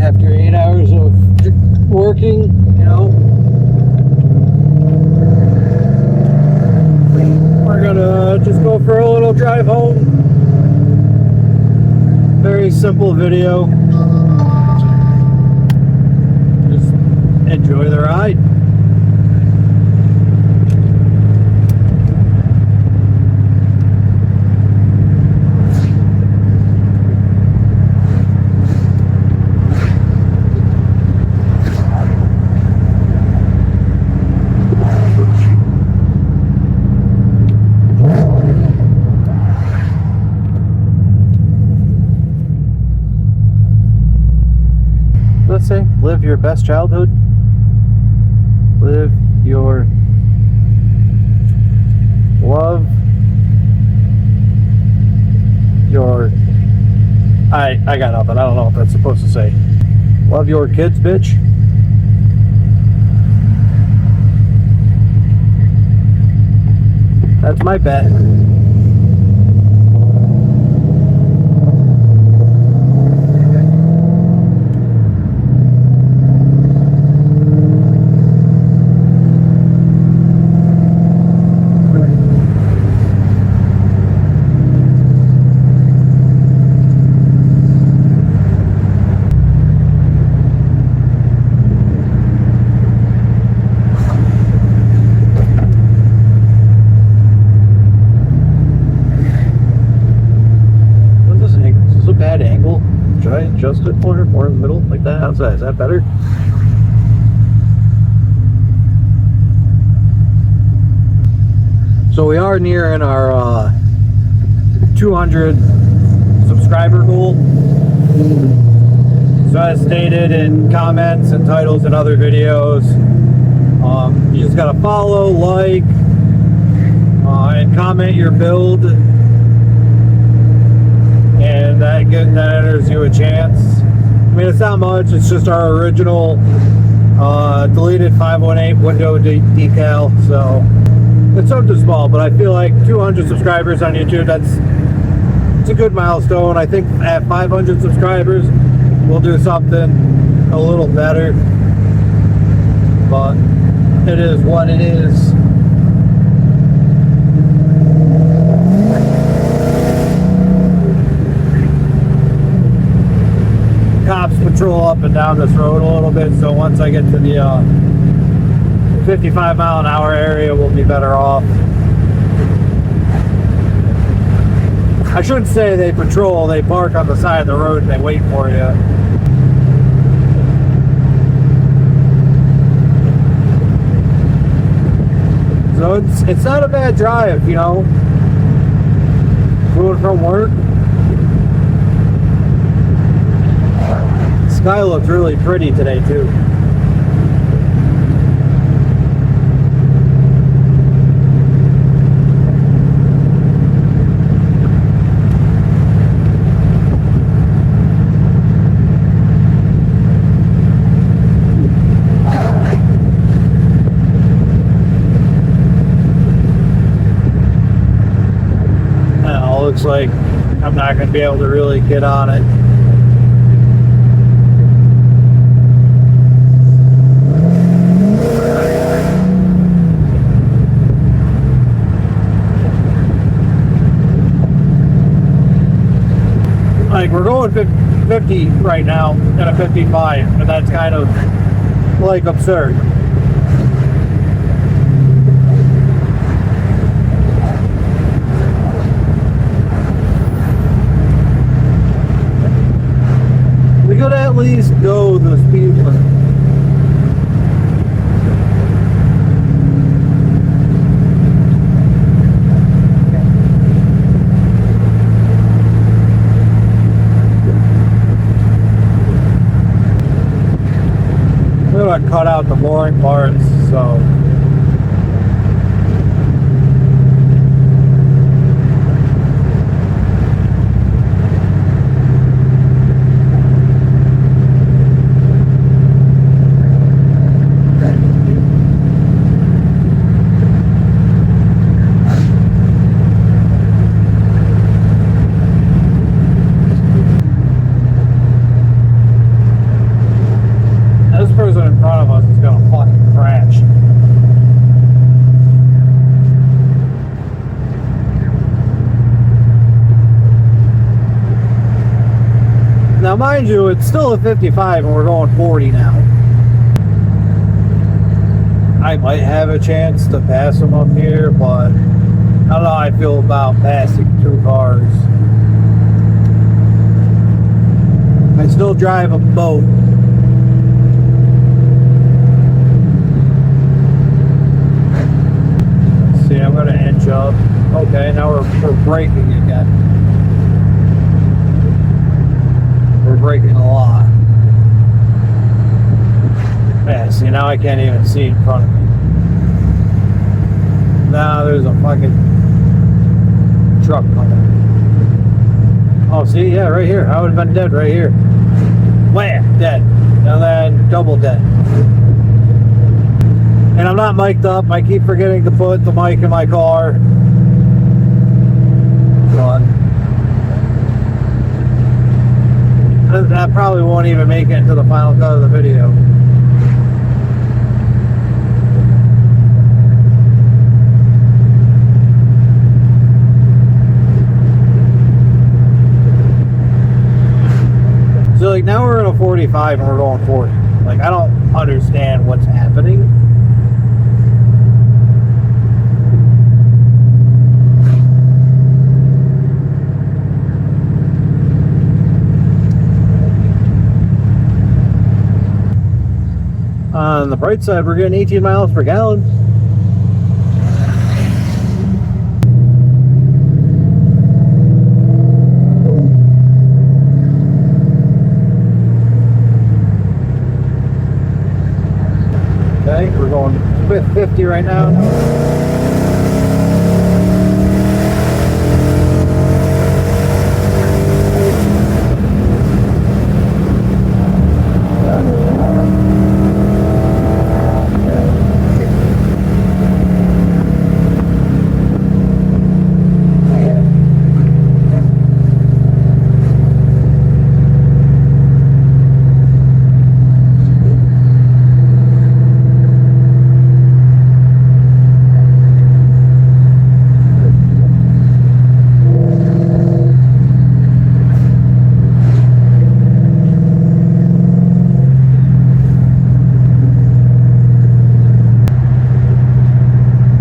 after 8 hours of working, you know. We're gonna just go for a little drive home. Very simple video. Just enjoy the ride. Let's say, live your best childhood. Live your love. Your I got nothing. I don't know what that's supposed to say. Love your kids, bitch. That's my bet. Bad angle. Should I adjust it more in the middle like that? How's that? Is that better? So we are nearing our 200 subscriber goal. So as stated in comments and titles and other videos, you just gotta follow, like, and comment your build. And that enters you a chance. I mean, it's not much. It's just our original deleted 518 window decal. So it's something small, but I feel like 200 subscribers on YouTube, it's a good milestone. I think at 500 subscribers, we'll do something a little better. But it is what it is. Cops patrol up and down this road a little bit, so once I get to the 55-mile-an-hour area, we'll be better off. I shouldn't say they patrol, they park on the side of the road and they wait for you. So it's not a bad drive, you know, going from work. Sky looks really pretty today too. Now, looks like I'm not going to be able to really get on it. Like, we're going 50 right now and a 55, and that's kind of like absurd. We could at least go the speed limit. I cut out the boring parts, so mind you, it's still a 55 and we're going 40 now. I might have a chance to pass them up here, but I don't know how I feel about passing two cars. I still drive a boat. Let's see, I'm going to inch up. Okay, now we're braking again. We're braking a lot. Yeah, see, now I can't even see in front of me. Now there's a fucking truck coming. Oh, see, yeah, right here. I would have been dead right here. Wham, dead. And then double dead. And I'm not mic'd up. I keep forgetting to put the mic in my car. But that probably won't even make it into the final cut of the video. So like now we're in a 45 and we're going 40. Like I don't understand what's happening. On the bright side, we're getting 18 miles per gallon. Okay, we're going 50 right now.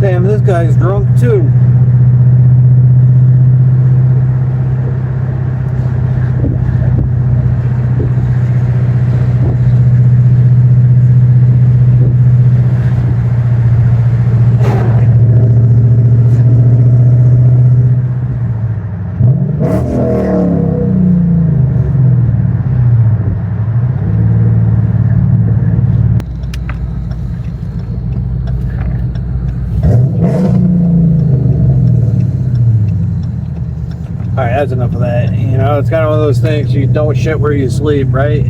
Damn, this guy's drunk too. Alright, that's enough of that. You know, it's kind of one of those things, you don't shit where you sleep, right?